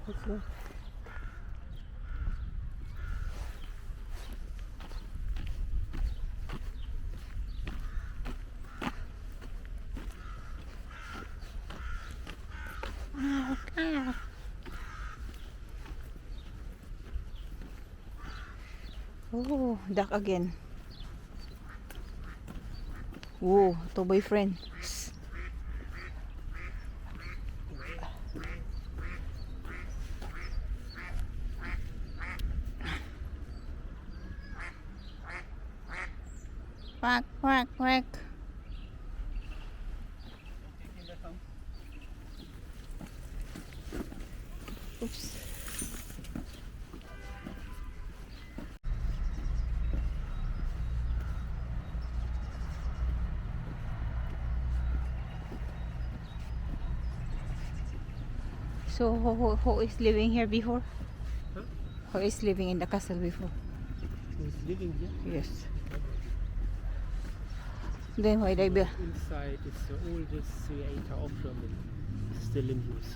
Let's go. Okay. Oh, duck again. Oh, to boyfriend. Quack, quack, quack. Oops. So who is living here before? Huh? Who is living in the castle before? Who's living here? Yes. Then why they build? Inside is the oldest theater of Germany, still in use.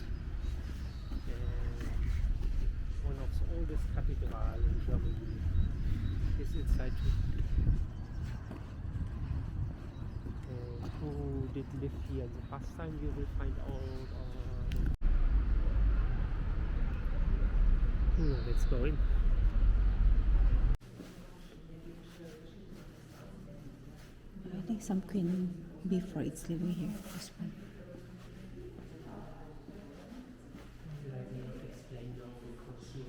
One of the oldest cathedrals in Germany is inside too. Who did live here in the past time, you will find out. Let's go in. I think some queen before it's living here. This one. I will not explain now because she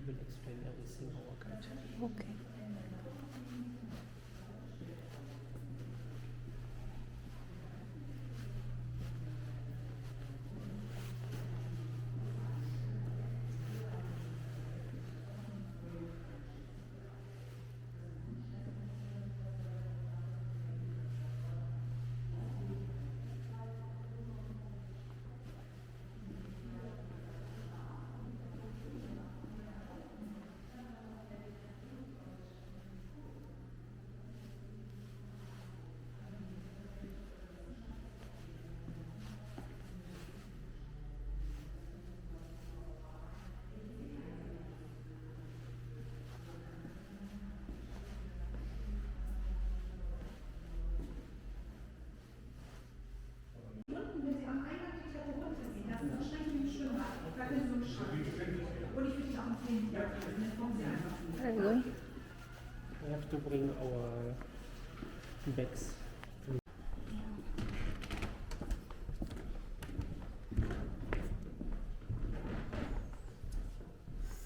will explain everything our guide. Okay. Where are we going? We have to bring our bags.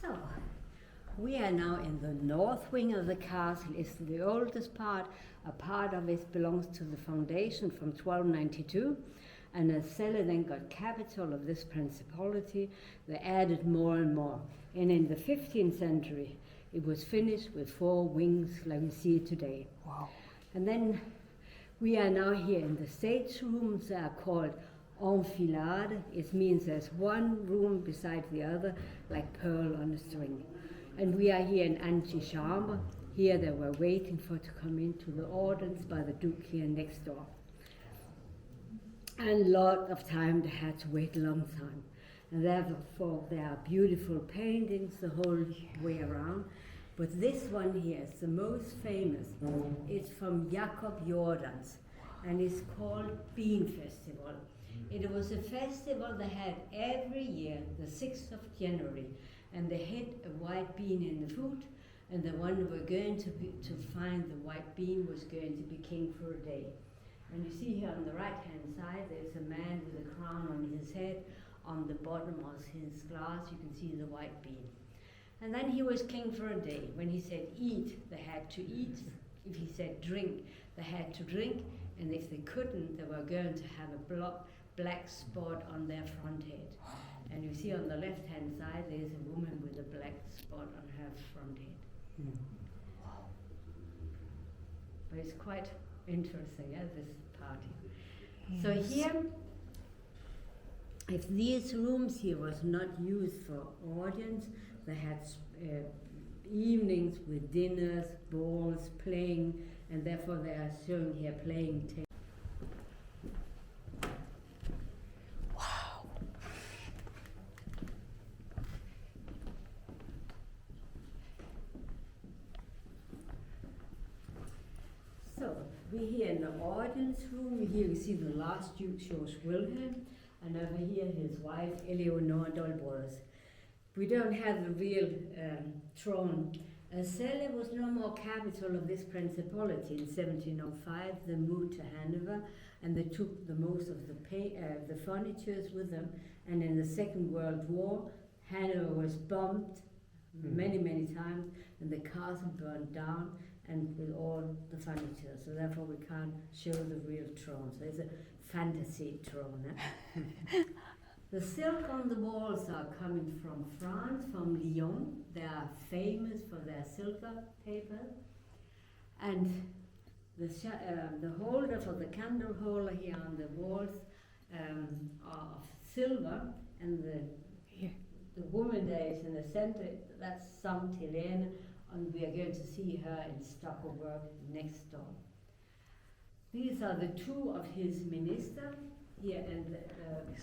So, we are now in the north wing of the castle. It's the oldest part. A part of it belongs to the foundation from 1292. And as Celle then got capital of this principality, they added more and more. And in the 15th century, it was finished with 4 wings like we see it today. Wow. And then we are now here in the stage rooms that are called enfilade. It means there's one room beside the other, like pearl on a string. And we are here in antechamber. Here they were waiting for to come into the audience by the Duke here next door. And a lot of time they had to wait a long time. And therefore there are beautiful paintings the whole way around. But this one here is the most famous. It's from Jakob Jordans, and it's called Bean Festival. It was a festival they had every year, the 6th of January, and they hid a white bean in the food, and the one who were going to find the white bean was going to be king for a day. And you see here on the right-hand side, there's a man with a crown on his head. On the bottom of his glass, you can see the white bean. And then he was king for a day. When he said eat, they had to eat. If he said drink, they had to drink. And if they couldn't, they were going to have a black spot on their front head. And you see on the left-hand side, there's a woman with a black spot on her front head. But it's quite interesting, this party. Yes. So here, if these rooms here was not used for audience, they had evenings with dinners, balls, playing, and therefore they are showing here playing tables. Wow. We're here in the audience room. Here you see the last Duke, George Wilhelm, and over here his wife, Eleonore Dolboros. We don't have the real throne. Celle was no more capital of this principality in 1705. They moved to Hanover, and they took the most of the furnitures with them. And in the Second World War, Hanover was bombed many, many times, and the castle burned down, and with all the furniture. So therefore we can't show the real throne. So it's a fantasy throne. Eh? The silk on the walls are coming from France, from Lyon. They are famous for their silver paper. And the holder for the candle holder here on the walls are of silver, and the woman there is in the center, that's Saint Helene, and we are going to see her in stucco work next door. These are the two of his ministers here, and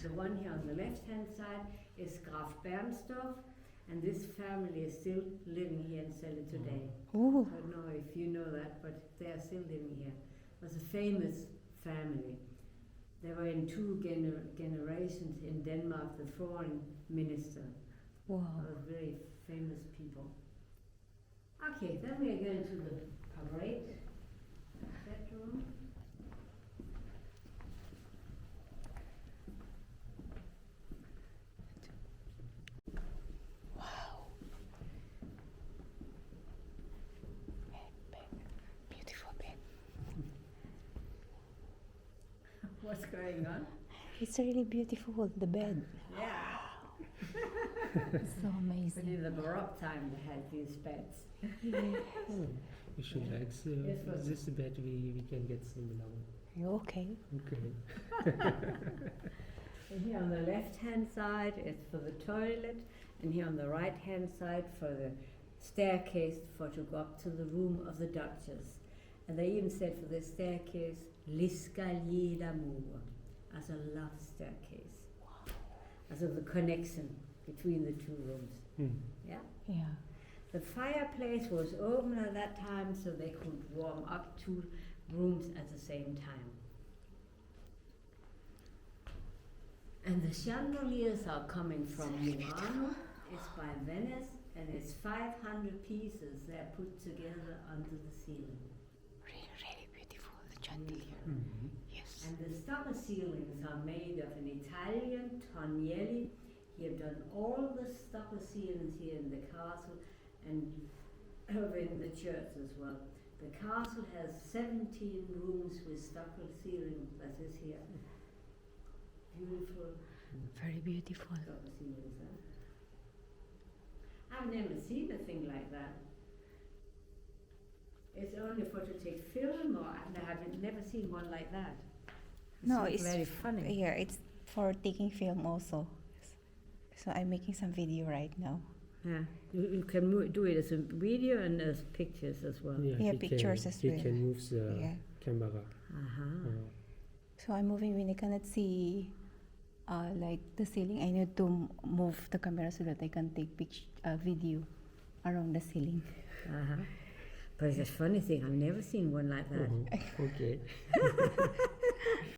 the one here on the left-hand side is Graf Bernstorff, and this family is still living here in Celle today. Ooh. I don't know if you know that, but they are still living here. It was a famous family. They were in two generations in Denmark, the foreign minister. Wow. Very famous people. Okay, then we are going to the parade bedroom. Wow. Beautiful bed. What's going on? It's really beautiful, the bed. Yeah. It's so But amazing. in the Baroque time they had these beds. Yes. Oh, you should like Yes, but- this bed. We can get similar one. You okay? Okay. And here on the left-hand side is for the toilet, and here on the right-hand side for the staircase for to go up to the room of the Duchess. And they even said for the staircase, l'escalier d'amour, as a love staircase. As of the connection between the two rooms. Yeah. Yeah. The fireplace was open at that time, so they could warm up two rooms at the same time. And the chandeliers are coming from Murano. It's by Venice, and it's 500 pieces. They're put together under the ceiling. Really, really beautiful, the chandelier. Yes. And the stucco ceilings are made of an Italian Tonielli. He have done all the stucco ceilings here in the castle and over in the church as well. The castle has 17 rooms with stucco ceilings, that is here. Beautiful Very beautiful. stucco ceilings. Huh? I've never seen a thing like that. It's only for to take film, or I've never seen one like that. No, it's very funny. Yeah, it's for taking film also. So I'm making some video right now. Yeah, you can do it as a video and as pictures as well. Yeah, he pictures can, as he well. can move the Yeah. camera. Uh-huh. So I'm moving when I cannot see like the ceiling. I need to move the camera so that I can take video around the ceiling. Uh-huh. But it's a funny thing, I've never seen one like that. Okay.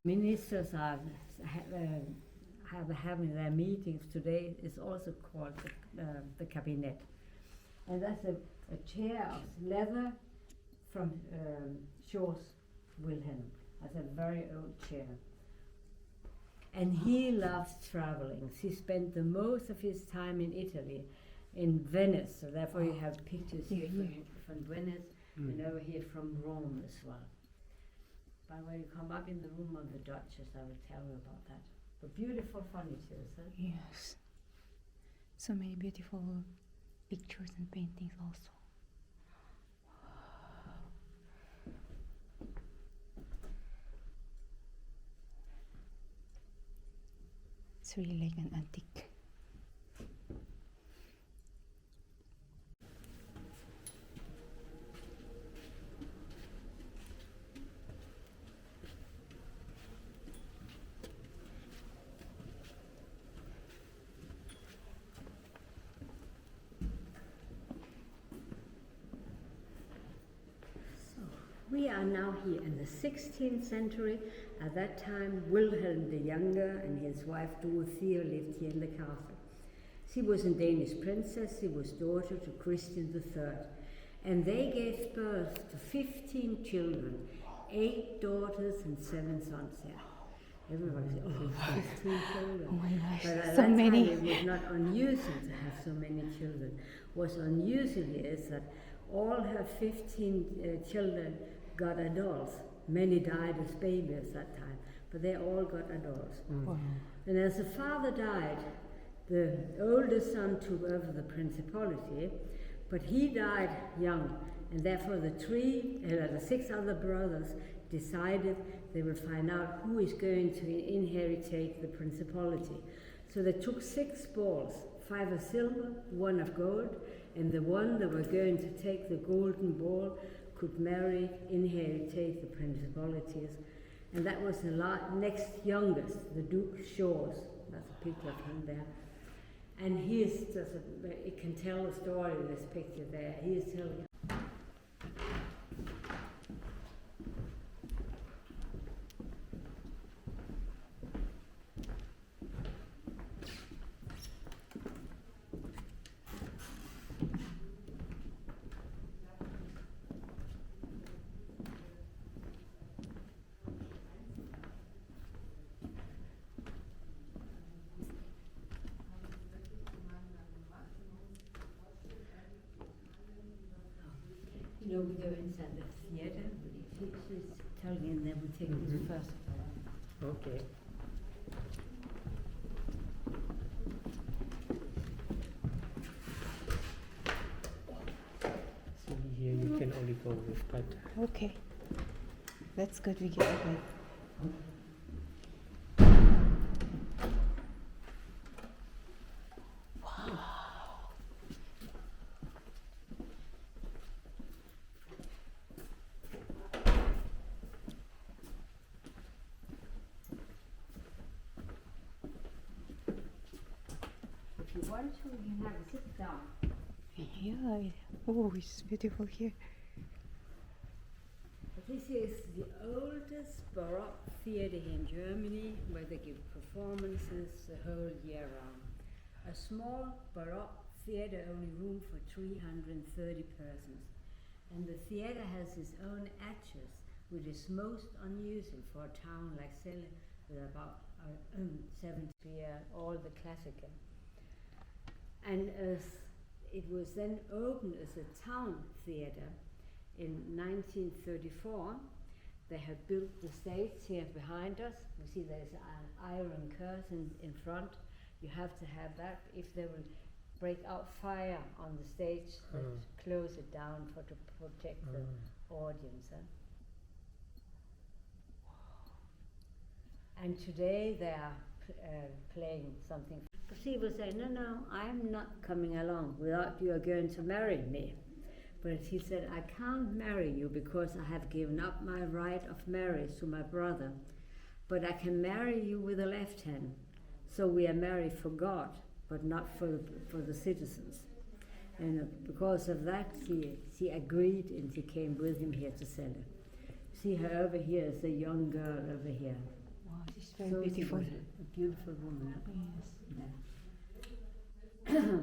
Ministers are having their meetings today. It's also called the cabinet. And that's a chair of leather from George Wilhelm. That's a very old chair. And he loves traveling. He spent the most of his time in Italy, in Venice. So therefore you have pictures here from Venice and over here from Rome as well. But when you come up in the room of the Duchess, I will tell you about that. But beautiful furniture, huh? Yes. So many beautiful pictures and paintings also. It's really like an antique. We are now here in the 16th century. At that time, Wilhelm the Younger and his wife Dorothea lived here in the castle. She was a Danish princess. She was daughter to Christian III. And they gave birth to 15 children, 8 daughters and 7 sons here. Everybody said, oh, 15 children. Oh my gosh, But at so that many. time, it was not unusual to have so many children. What's unusual is that all her 15 children got adults. Many died as babies at that time, but they all got adults. Wow. And as the father died, the oldest son took over the principality, but he died young, and therefore the 6 other brothers decided they will find out who is going to inherit the principality. So they took 6 balls, 5 of silver, 1 of gold, and the one that were going to take the golden ball could inherit the principalities. And that was the next youngest, the Duke Shores. That's a picture of him there. And he is just, it can tell a story in this picture there. He is telling. You know, we go inside the theater. She's telling you, and then we take this first. Okay. So here you can only go with, but Okay. That's good, we get it right. If you want to, you can have a sit down. Yeah. Oh, it's beautiful here. But this is the oldest Baroque theater in Germany, where they give performances the whole year round. A small Baroque theater, only room for 330 persons. And the theater has its own arches, which is most unusual for a town like Celle, with about 70 all the classical. And as it was then opened as a town theater in 1934, they had built the stage here behind us. You see there's an iron curtain in front. You have to have that if they will break out fire on the stage, close it down to protect the audience. And today they are playing something. She was saying, no, I'm not coming along without you are going to marry me. But he said, I can't marry you because I have given up my right of marriage to my brother. But I can marry you with the left hand. So we are married for God, but not for the citizens. And because of that, she agreed and she came with him here to Celle. See her over here is a young girl over here. Wow, she's very beautiful. She was a beautiful woman. Yes. Yeah.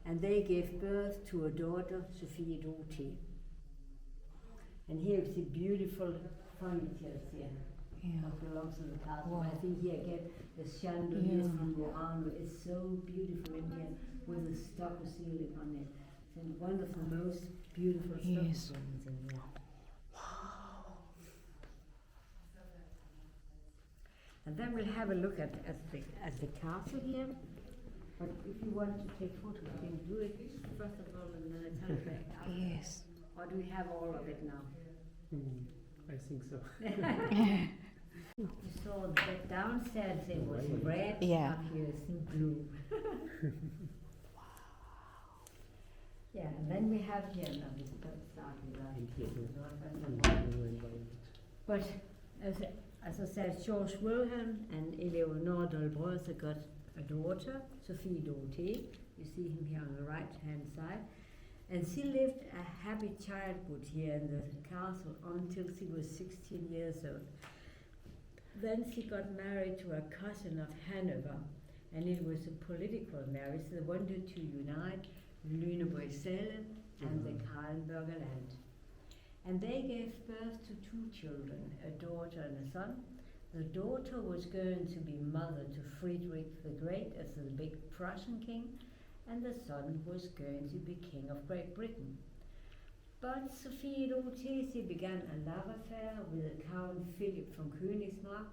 And they gave birth to a daughter, Sophie Dorothee. And here is the beautiful furniture here. Yeah. That belongs to the castle. Wow. I think here again the chandeliers Yeah. from Murano is so beautiful in here with the stucco ceiling on it. It's one of the most beautiful stucco Yes. ceilings in here. And then we'll have a look at the castle here. But if you want to take photos, you can do it first of all and then I tell you back after. Yes. Or do we have all of it now? I think so. You saw that downstairs it was red, Yeah. up here is in blue. Yeah, and then we have here, now we start with that. And here But as I said, George Wilhelm and Eleonore Dolbrose got a daughter, Sophie Dorothee. You see him here on the right hand side. And she lived a happy childhood here in the castle until she was 16 years old. Then she got married to a cousin of Hanover, and it was a political marriage. They wanted to unite Lüneburg Celle and the Kahlenberger land. And they gave birth to 2 children, a daughter and a son. The daughter was going to be mother to Friedrich the Great as the big Prussian king, and the son was going to be king of Great Britain. But Sophie eltz began a love affair with the Count Philip von Königsmark.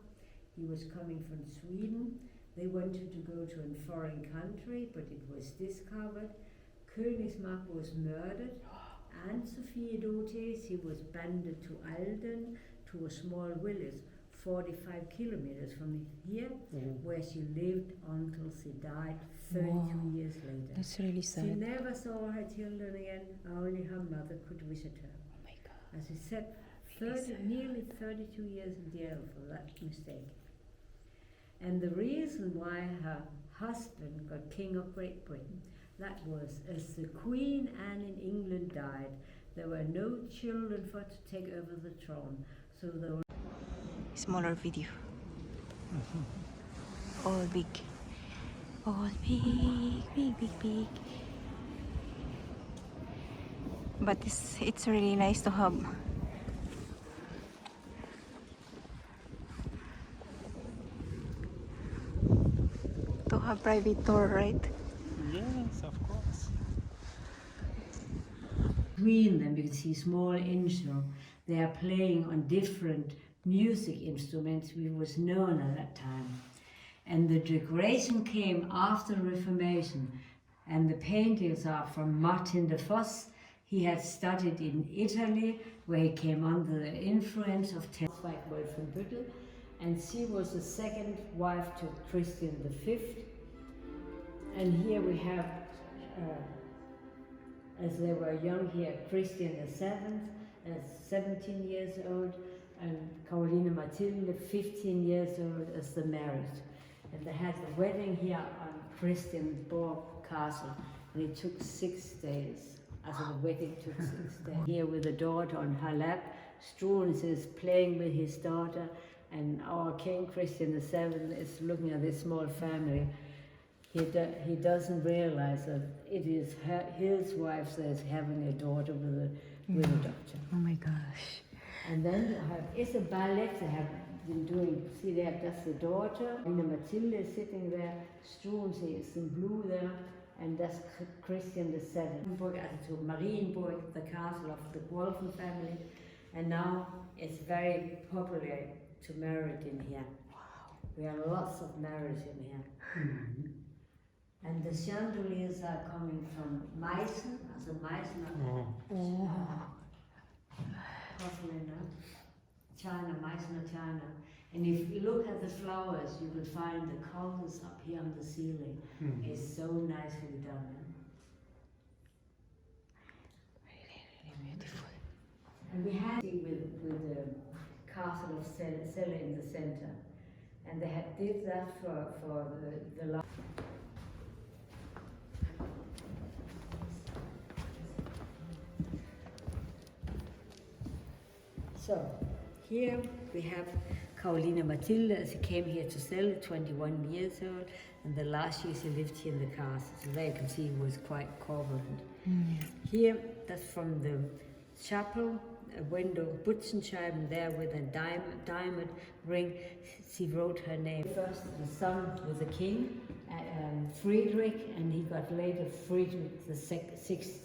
He was coming from Sweden. They wanted to go to a foreign country, but it was discovered. Königsmark was murdered, and Sophie eltz was banded to Alden, to a small village 45 kilometers from here, where she lived until she died 32 years later. That's really She sad. never saw her children again, only her mother could visit her. Oh my God. As I said, Really sad. nearly 32 years in jail for that mistake. And the reason why her husband got King of Great Britain, that was as the Queen Anne in England died, there were no children for her to take over the throne, so there were Smaller video. All big. All big, big, big, big. But it's really nice to have private tour, right? Yes, of course. between them, you can see small instruments. They are playing on different music instruments which was known at that time. And the decoration came after the Reformation, and the paintings are from Martin de Vos. He had studied in Italy, where he came under the influence of Wolfenbüttel, and she was the second wife to Christian V. And here we have, as they were young here, Christian VII, 17 years old, and Caroline Mathilde, 15 years old, as the marriage. And they had the wedding here on Christiansborg Castle, and it took 6 days. As the wedding took 6 days. Here with the daughter on her lap, Struens is playing with his daughter, and our King Christian VII is looking at this small family. He doesn't realize that it is his wife that is having a daughter with a doctor. Oh my gosh. And then you have, it's a ballet they have been doing. See there, that's the daughter. And Mathilde is sitting there. Struens is in blue there. And that's Christian VII. To Marienburg, the castle of the Wolfen family. And now it's very popular to marry in here. Wow. We have lots of marriage in here. Mm-hmm. And the chandeliers are coming from Meissen, also Meissen, porcelain, China, Meissen, China. And if you look at the flowers, you will find the colors up here on the ceiling. It's so nicely done. Really beautiful. And we had it with the castle of Celle in the center. And they did that for the last. So, here we have Caroline Mathilde. She came here to Celle, 21 years old, and the last year she lived here in the castle. So there you can see it was quite corpulent. Here, that's from the chapel, a window, Butzenscheiben there with a diamond ring. She wrote her name. First, the son was a king, Friedrich, and he got later Friedrich the Sixth.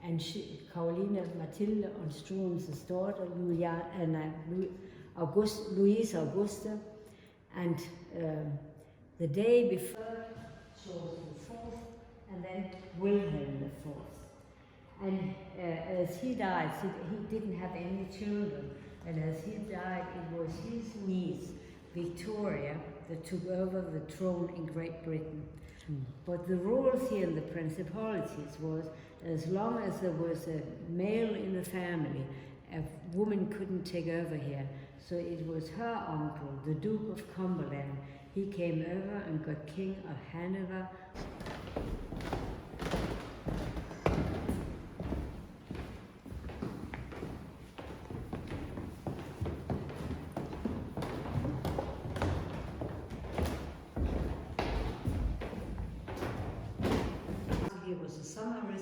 And Caroline Mathilde and Struens' daughter, Louise Augusta, and the day before, Charles IV, and then Wilhelm IV. And as he died, he didn't have any children, and as he died, it was his niece, Victoria, that took over the throne in Great Britain. But the rules here in the principalities was, as long as there was a male in the family, a woman couldn't take over here. So it was her uncle, the Duke of Cumberland. He came over and got King of Hanover.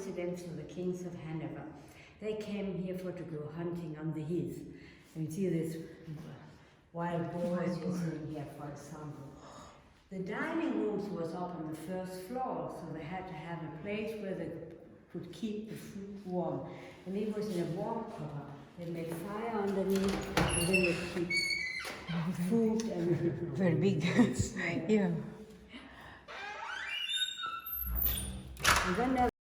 residence of the kings of Hanover. They came here for to go hunting on the heath. And you see this wild boars you see here, for example. The dining rooms was up on the first floor, so they had to have a place where they could keep the food warm. And it was in a warm cupboard. They made fire underneath, and then they keep food and Very big. Yeah. and then there